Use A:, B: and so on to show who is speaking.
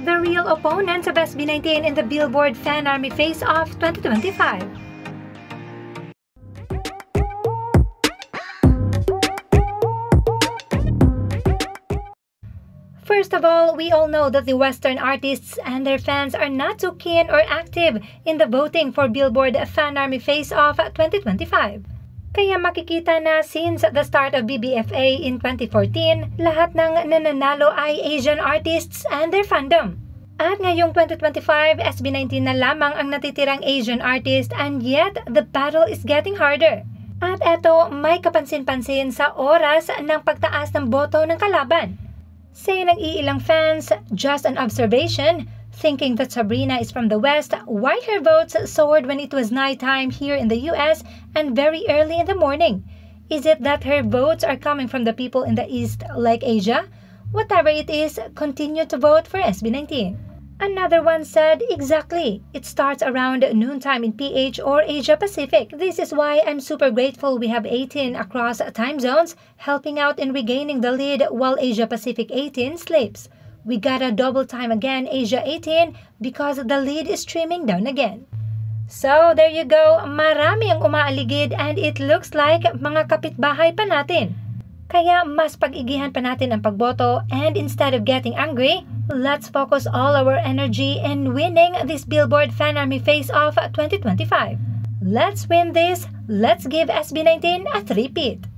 A: the real opponents of SB19 in the Billboard Fan Army Face-Off 2025. First of all, we all know that the Western artists and their fans are not too keen or active in the voting for Billboard Fan Army Face-Off 2025. Kaya makikita na since the start of BBFA in 2014, lahat ng nananalo ay Asian artists and their fandom. At ngayong 2025, SB19 na lamang ang natitirang Asian artist, and yet the battle is getting harder. At eto, may kapansin-pansin sa oras ng pagtaas ng boto ng kalaban. Say ng iilang fans, just an observation, thinking that Sabrina is from the West, why her votes soared when it was nighttime here in the US and very early in the morning? Is it that her votes are coming from the people in the East like Asia? Whatever it is, continue to vote for SB19. Another one said, exactly, it starts around noontime in PH or Asia Pacific. This is why I'm super grateful we have 18 across time zones helping out in regaining the lead while Asia Pacific 18 sleeps. We got a double time again Asia 18 because the lead is streaming down again. So there you go, marami ang umaaligid and it looks like mga kapitbahay pa natin. Kaya mas pag-igihan pa natin ang pagboto, and instead of getting angry, let's focus all our energy in winning this Billboard Fan Army Face-Off 2025. Let's win this, let's give SB19 a 3-peat.